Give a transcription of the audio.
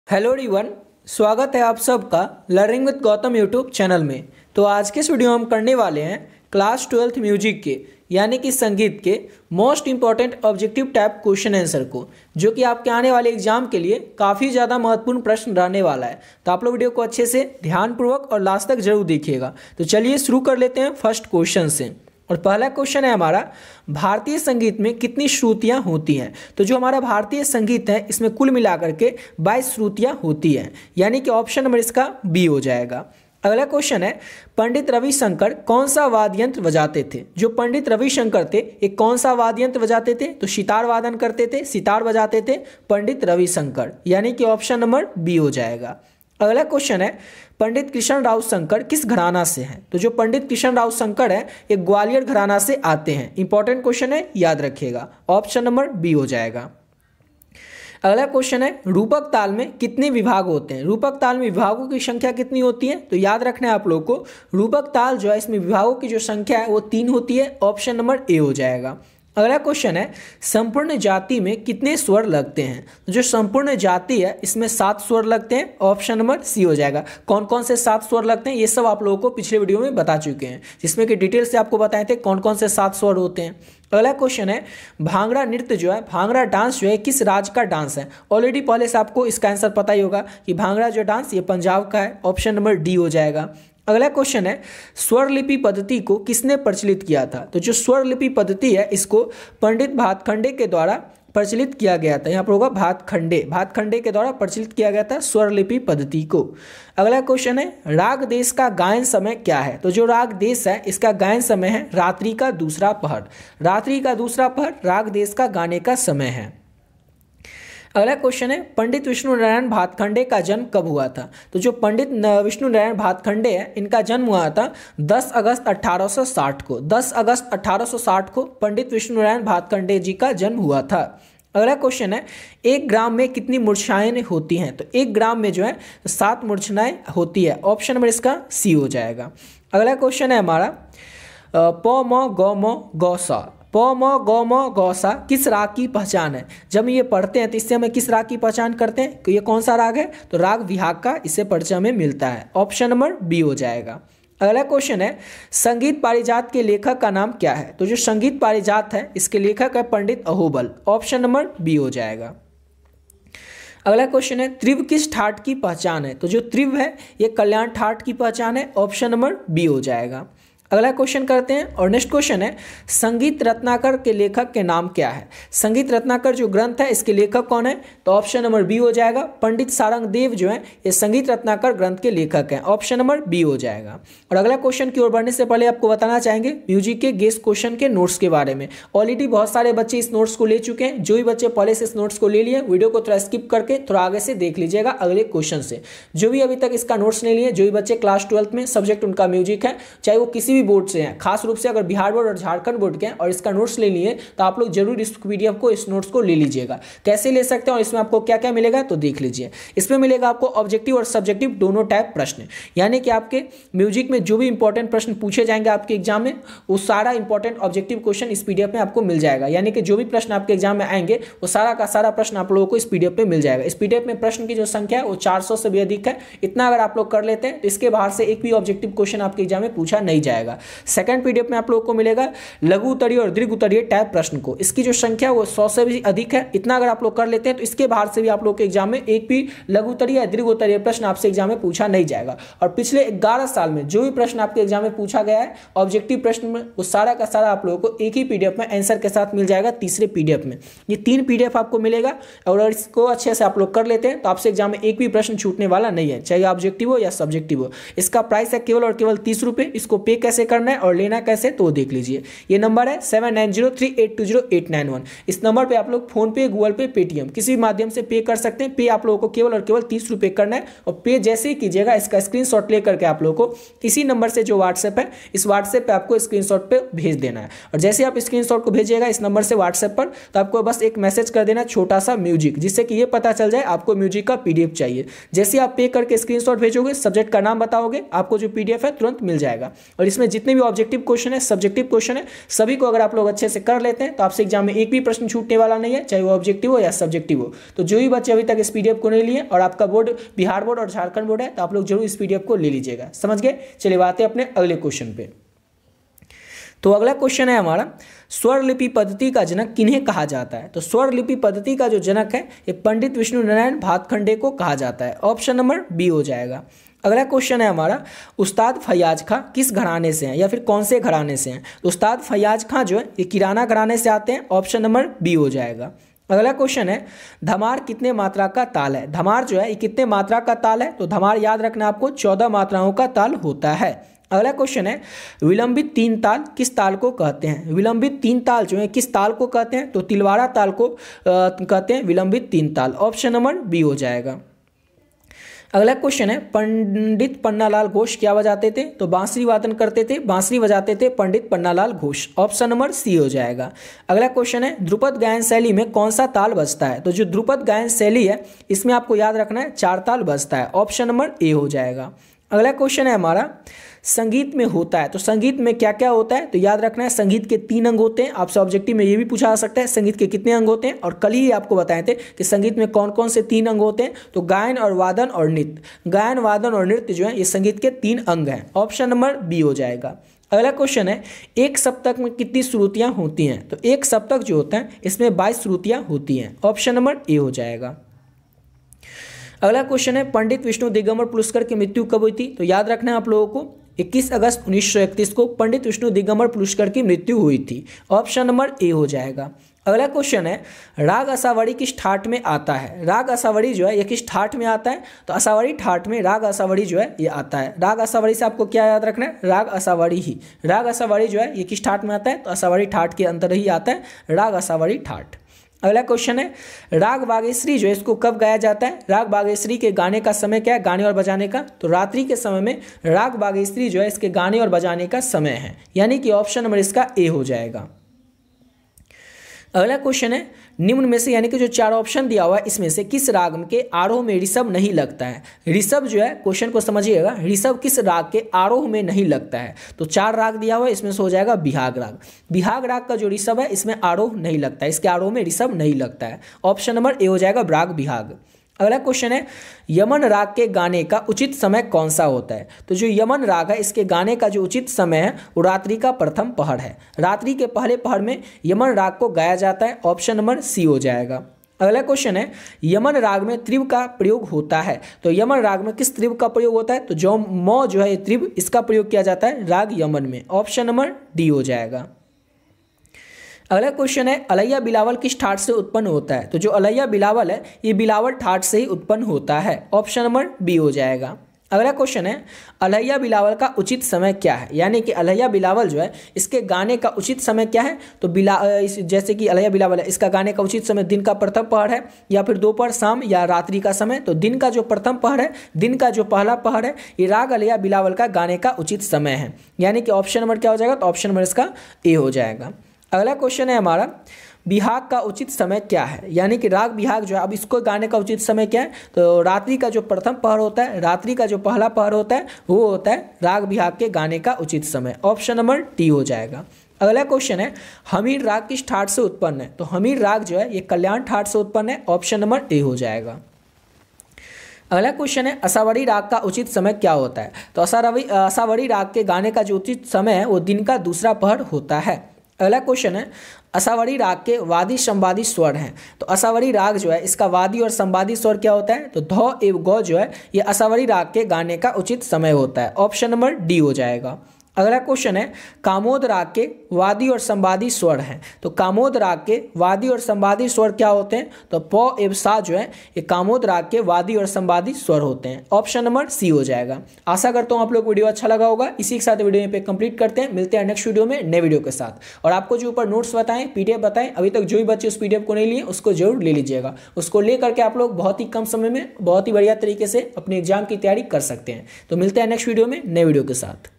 Hello everyone, स्वागत है आप सबका learning with Gautam YouTube channel में। तो आज के इस वीडियो में हम करने वाले हैं क्लास 12th म्यूजिक के यानी कि संगीत के most important objective type question answer को, जो कि आपके आने वाले एग्जाम के लिए काफ़ी ज़्यादा महत्वपूर्ण प्रश्न रहने वाला है। तो आप लोग वीडियो को अच्छे से ध्यानपूर्वक और लास्ट तक जरूर देखिएगा। तो चलिए शुरू कर लेते हैं फर्स्ट क्वेश्चन से। और पहला क्वेश्चन है हमारा, भारतीय संगीत में कितनी श्रुतियाँ होती हैं। तो जो हमारा भारतीय संगीत है इसमें कुल मिलाकर के 22 श्रुतियाँ होती हैं, यानी कि ऑप्शन नंबर इसका बी हो जाएगा। अगला क्वेश्चन है, पंडित रविशंकर कौन सा वाद्य यंत्र बजाते थे। जो पंडित रविशंकर थे एक कौन सा वाद्य यंत्र बजाते थे, तो सितार वादन करते थे, सितार बजाते थे पंडित रविशंकर, यानी कि ऑप्शन नंबर बी हो जाएगा। अगला क्वेश्चन है, पंडित कृष्ण राव शंकर किस घराना से हैं। तो जो पंडित कृष्ण राव शंकर है एक ग्वालियर घराना से आते हैं। इंपॉर्टेंट क्वेश्चन है, याद रखिएगा, ऑप्शन नंबर बी हो जाएगा। अगला क्वेश्चन है, रूपक ताल में कितने विभाग होते हैं। रूपक ताल में विभागों की संख्या कितनी होती है। तो याद रखना है आप लोग को, रूपक ताल जो है इसमें विभागों की जो संख्या है वो 3 होती है। ऑप्शन नंबर ए हो जाएगा। अगला क्वेश्चन है, संपूर्ण जाति में कितने स्वर लगते हैं। तो जो संपूर्ण जाति है इसमें 7 स्वर लगते हैं। ऑप्शन नंबर सी हो जाएगा। कौन कौन से 7 स्वर लगते हैं ये सब आप लोगों को पिछले वीडियो में बता चुके हैं, जिसमें कि डिटेल से आपको बताए थे कौन कौन से 7 स्वर होते हैं। अगला क्वेश्चन है, भांगड़ा नृत्य जो है, भांगड़ा डांस जो है किस राज्य का डांस है। ऑलरेडी पहले से आपको इसका आंसर पता ही होगा कि भांगड़ा जो डांस ये पंजाब का है। ऑप्शन नंबर डी हो जाएगा। अगला क्वेश्चन है, स्वरलिपि पद्धति को किसने प्रचलित किया था। तो जो स्वरलिपि पद्धति है इसको पंडित भातखंडे के द्वारा प्रचलित किया गया था। यहाँ पर होगा भातखंडे के द्वारा प्रचलित किया गया था स्वरलिपि पद्धति को। अगला क्वेश्चन है, राग देश का गायन समय क्या है। तो जो राग देश है इसका गायन समय है रात्रि का दूसरा पहर। रात्रि का दूसरा पहर राग देश का गाने का समय है। अगला क्वेश्चन है, पंडित विष्णु नारायण भातखंडे का जन्म कब हुआ था। तो जो पंडित विष्णु नारायण भातखंडे है इनका जन्म हुआ था 10 अगस्त 1860 को। 10 अगस्त 1860 को पंडित विष्णु नारायण भातखंडे जी का जन्म हुआ था। अगला क्वेश्चन है, 1 ग्राम में कितनी मूर्छाएं होती हैं। तो 1 ग्राम में जो है 7 मूर्छनाएं होती है। ऑप्शन नंबर इसका सी हो जाएगा। अगला क्वेश्चन है हमारा, प म ग म ग सा, प म ग म ग सा किस राग की पहचान है। जब हम ये पढ़ते हैं तो इससे हमें किस राग की पहचान करते हैं, तो ये कौन सा राग है, तो राग विहाग का इससे परिचय हमें मिलता है। ऑप्शन नंबर बी हो जाएगा। अगला क्वेश्चन है, संगीत पारिजात के लेखक का नाम क्या है। तो जो संगीत पारिजात है इसके लेखक है पंडित अहोबल। ऑप्शन नंबर बी हो जाएगा। अगला क्वेश्चन है, त्रिव किस ठाट की पहचान है। तो जो त्रिव है ये कल्याण ठाट की पहचान है। ऑप्शन नंबर बी हो जाएगा। अगला क्वेश्चन करते हैं और नेक्स्ट क्वेश्चन है, संगीत रत्नाकर के लेखक के नाम क्या है। संगीत रत्नाकर जो ग्रंथ है इसके लेखक कौन है, तो ऑप्शन नंबर बी हो जाएगा। पंडित सारंग देव जो है ये संगीत रत्नाकर ग्रंथ के लेखक हैं। ऑप्शन नंबर बी हो जाएगा। और अगला क्वेश्चन की ओर बढ़ने से पहले आपको बताना चाहेंगे म्यूजिक के गेस्ट क्वेश्चन के नोट्स के बारे में। ऑलरेडी बहुत सारे बच्चे इस नोट्स को ले चुके हैं। जो भी बच्चे पहले से इस नोट्स को ले लिए वीडियो को थोड़ा स्किप करके थोड़ा आगे से देख लीजिएगा अगले क्वेश्चन से। जो भी अभी तक इसका नोट्स नहीं लिए, जो भी बच्चे क्लास 12th में सब्जेक्ट उनका म्यूजिक है, चाहे वो किसी भी बोर्ड से हैं, खास रूप से अगर बिहार बोर्ड और झारखंड बोर्ड के हैं और इसका नोट्स ले लिए तो आप लोग जरूर इस पीडीएफ को, इस नोट्स को ले लीजिएगा। कैसे ले सकते हैं और इसमें आपको क्या क्या मिलेगा तो देख लीजिए। इसमें मिलेगा आपको ऑब्जेक्टिव और सब्जेक्टिव दोनों टाइप प्रश्न, यानी कि आपके म्यूजिक में जो भी इंपॉर्टेंट प्रश्न पूछे जाएंगे आपके एग्जाम में वो सारा इंपॉर्टेंट ऑब्जेक्टिव क्वेश्चन इस पीडीएफ में आपको मिल जाएगा। यानी कि जो भी प्रश्न आपके एग्जाम में आएंगे वो सारा का सारा प्रश्न आप लोगों को इस पीडीएफ में मिल जाएगा। इस पीडीएफ में प्रश्न की जो संख्या है वो 400 से भी अधिक है। इतना अगर आप लोग कर लेते हैं तो इसके बाहर से एक भी ऑब्जेक्टिव क्वेश्चन आपके एग्जाम में पूछा नहीं जाएगा। सेकंड पीडीएफ में आप लोगों को मिलेगा लघु उत्तरीय और दीर्घ उत्तरीय टाइप प्रश्न को। इसकी जो संख्या वो 100 से भी अधिक है। इतना अगर आप लोग कर लेते हैं तो इसके बाहर से भी आप लोग के एग्जाम में एक भी लघु उत्तरीय या दीर्घ उत्तरीय प्रश्न आपसे एग्जाम में पूछा नहीं जाएगा। और पिछले 11 साल में जो भी प्रश्न आपके एग्जाम में पूछा गया है ऑब्जेक्टिव प्रश्न में, वो सारा का सारा आप लोगों को एक ही पीडीएफ में आंसर के साथ मिल जाएगा। तीसरे पीडीएफ में ये 3 पीडीएफ आपको मिलेगा और अगर इसको अच्छे से आप लोग कर लेते हैं तो आपसे एग्जाम में एक भी प्रश्न छूटने वाला नहीं है, चाहे ऑब्जेक्टिव हो या सब्जेक्टिव हो। इसका प्राइस है केवल और केवल 30 रुपये। इसको पे कैसे करना है और लेना कैसे तो देख लीजिए। ये नंबर है 7903820891। इस नंबर पे आप लोग फोन पे, गूगल पे, पेटीएम किसी भी माध्यम से पे कर सकते हैं। पे आप लोगों को केवल और केवल 30 रुपये करना है और पे जैसे ही कीजिएगा इसका स्क्रीनशॉट लेकर के आप लोगों को इसी नंबर से जो व्हाट्सएप है इस व्हाट्सएप पे आपको स्क्रीनशॉट पे भेज देना है। और जैसे आप स्क्रीनशॉट को भेजिएगा इस नंबर से व्हाट्सएप पर तो आपको बस एक मैसेज कर देना छोटा सा म्यूजिक, जिससे कि ये पता चल जाए आपको म्यूजिक का पीडीएफ चाहिए। जैसे आप पे करके स्क्रीनशॉट भेजोगे, सब्जेक्ट का नाम बताओगे, आपको जो पीडीएफ है तुरंत मिल जाएगा। और इसमें इसमें जितने भी ऑब्जेक्टिव क्वेश्चन है, सब्जेक्टिव क्वेश्चन है, सभी को अगर आप लोग अच्छे से कर लेते हैं तो आपसे एग्जाम में एक भी प्रश्न छूटने वाला नहीं है, चाहे वो ऑब्जेक्टिव हो या सब्जेक्टिव हो। तो जो भी बच्चे अभी तक इस पीडीएफ को नहीं लिए और आपका बोर्ड बिहार बोर्ड और झारखंड बोर्ड है तो आप लोग जरूर इस पीडीएफ को ले लीजिएगा। समझ गए? चलिए बात है अपने अगले क्वेश्चन पे। तो अगला क्वेश्चन है हमारा, स्वर लिपि पद्धति का जनक किन्हें कहा जाता है? तो स्वर लिपि पद्धति का जो जनक है ये पंडित विष्णु नारायण भातखंडे को कहा जाता है। ऑप्शन नंबर बी हो जाएगा। अगला क्वेश्चन है हमारा, उस्ताद फैयाज खां किस घराने से हैं या फिर कौन से घराने से हैं? तो उस्ताद फैयाज खां जो है ये किराना घराने से आते हैं। ऑप्शन नंबर बी हो जाएगा। अगला क्वेश्चन है, धमार कितने मात्रा का ताल है? धमार जो है ये कितने मात्रा का ताल है? तो धमार याद रखना आपको 14 मात्राओं का ताल होता है। अगला क्वेश्चन है, विलंबित तीन ताल किस ताल को कहते हैं? विलंबित तीन ताल जो है किस ताल को कहते हैं? तो तिलवाड़ा ताल को कहते हैं विलंबित तीन ताल। ऑप्शन नंबर बी हो जाएगा। अगला क्वेश्चन है, पंडित पन्नालाल घोष क्या बजाते थे? तो बांसुरी वादन करते थे, बांसुरी बजाते थे Pandit Pannalal Ghosh. Option number C हो जाएगा। अगला क्वेश्चन है, ध्रुपद गायन शैली में कौन सा ताल बजता है? तो जो ध्रुपद गायन शैली है इसमें आपको याद रखना है 4 ताल बजता है। ऑप्शन नंबर ए हो जाएगा। अगला क्वेश्चन है हमारा, संगीत में होता है, तो संगीत में क्या क्या होता है? तो याद रखना है संगीत के 3 अंग होते हैं। आपसे ऑब्जेक्टिव में ये भी पूछा जा सकता है संगीत के कितने अंग होते हैं, और कल ही आपको बताए थे कि संगीत में कौन कौन से 3 अंग होते हैं। तो गायन और वादन और नृत्य, गायन वादन और नृत्य जो है ये संगीत के 3 अंग हैं। ऑप्शन नंबर बी हो जाएगा। अगला क्वेश्चन है, एक सप्तक में कितनी श्रुतियाँ होती हैं? तो एक सप्तक जो होता है इसमें 22 श्रुतियाँ होती हैं। ऑप्शन नंबर ए हो जाएगा। अगला क्वेश्चन है, पंडित विष्णु दिगंबर पुरस्कार की मृत्यु कब हुई थी? तो याद रखना है आप लोगों को 21 अगस्त 1931 को पंडित विष्णु दिगंबर पुरस्कार की मृत्यु हुई थी। ऑप्शन नंबर ए हो जाएगा। अगला क्वेश्चन है, राग असावड़ी किस ठाट में आता है? राग असावड़ी जो है ये किस ठाट में आता है? तो असावड़ी ठाट में राग असावड़ी जो है ये आता है। राग असावड़ी से आपको क्या याद रखना है? राग असावड़ी ही। राग असावड़ी जो है ये किस ठाट में आता है? तो असावड़ी ठाट के अंतर ही आता है राग असावड़ी ठाट। अगला क्वेश्चन है, राग बागेश्वरी जो है इसको कब गाया जाता है? राग बागेश्वरी के गाने का समय क्या है, गाने और बजाने का? तो रात्रि के समय में राग बागेश्वरी जो है इसके गाने और बजाने का समय है, यानी कि ऑप्शन नंबर इसका ए हो जाएगा। अगला क्वेश्चन है, निम्न में से यानी कि जो 4 ऑप्शन दिया हुआ है इसमें से किस राग के आरोह में ऋषभ नहीं लगता है? ऋषभ जो है, क्वेश्चन को समझिएगा, ऋषभ किस राग के आरोह में नहीं लगता है? तो 4 राग दिया हुआ है, इसमें से हो जाएगा बिहाग राग। बिहाग राग का जो ऋषभ है इसमें आरोह नहीं लगता है, इसके आरोह में ऋषभ नहीं लगता है। ऑप्शन नंबर ए हो जाएगा राग बिहाग। अगला क्वेश्चन है, यमन राग के गाने का उचित समय कौन सा होता है? तो जो यमन राग है इसके गाने का जो उचित समय है वो रात्रि का प्रथम पहर है। रात्रि के पहले पहर में यमन राग को गाया जाता है। ऑप्शन नंबर सी हो जाएगा। अगला क्वेश्चन है, यमन राग में त्रिव का प्रयोग होता है। तो यमन राग में किस त्रिव का प्रयोग होता है? तो जो मौ जो है ये त्रिव, इसका प्रयोग किया जाता है राग यमन में। ऑप्शन नंबर डी हो जाएगा। अगला क्वेश्चन है, अलैया बिलावल किस ठाट से उत्पन्न होता है? तो जो अलैया बिलावल है ये बिलावल ठाट से ही उत्पन्न होता है। ऑप्शन नंबर बी हो जाएगा। अगला क्वेश्चन है, अलैया बिलावल का उचित समय क्या है? यानी कि अलैया बिलावल जो है इसके गाने का उचित समय क्या है? तो जैसे कि अलैया बिलावल है इसका गाने का उचित समय दिन का प्रथम पहर है, या फिर दोपहर, शाम या रात्रि का समय। तो दिन का जो प्रथम पहर है, दिन का जो पहला पहर है, ये राग अलैया बिलावल का गाने का उचित समय है, यानी कि ऑप्शन नंबर क्या हो जाएगा? तो ऑप्शन नंबर इसका ए हो जाएगा। अगला क्वेश्चन है हमारा, बिहाग का उचित समय क्या है? यानी कि राग बिहाग जो है, अब इसको गाने का उचित समय क्या है? तो रात्रि का जो प्रथम पहर होता है, रात्रि का जो पहला पहर होता है वो होता है राग बिहाग के गाने का उचित समय। ऑप्शन नंबर टी हो जाएगा। अगला क्वेश्चन है, हमीर राग किस ठाट से उत्पन्न है? तो हमीर राग जो है ये कल्याण ठाट से उत्पन्न है। ऑप्शन नंबर ए हो जाएगा। अगला क्वेश्चन है, असावड़ी राग का उचित समय क्या होता है? तो असावड़ी राग के गाने का जो उचित समय है वो दिन का दूसरा पहर होता है। अगला क्वेश्चन है, असावड़ी राग के वादी संवादी स्वर हैं। तो असावड़ी राग जो है इसका वादी और संवादी स्वर क्या होता है? तो ध एवं ग जो है ये असावड़ी राग के गाने का उचित समय होता है। ऑप्शन नंबर डी हो जाएगा। अगला क्वेश्चन है, कामोद राग के वादी और संवादी स्वर हैं। तो कामोद राग के वादी और संवादी स्वर क्या होते हैं? तो प एवं सा जो है ये कामोद राग के वादी और संवादी स्वर होते हैं। ऑप्शन नंबर सी हो जाएगा। आशा करता हूँ आप लोग वीडियो अच्छा लगा होगा। इसी के साथ वीडियो पे कंप्लीट करते हैं, मिलते हैं नेक्स्ट वीडियो में नए वीडियो के साथ। और आपको जो ऊपर नोट्स बताएं, पीडीएफ बताएं, अभी तक जो भी बच्चे उस पीडीएफ को नहीं लिए उसको जरूर ले लीजिएगा। उसको ले करके आप लोग बहुत ही कम समय में बहुत ही बढ़िया तरीके से अपने एग्जाम की तैयारी कर सकते हैं। तो मिलते हैं नेक्स्ट वीडियो में नए वीडियो के साथ।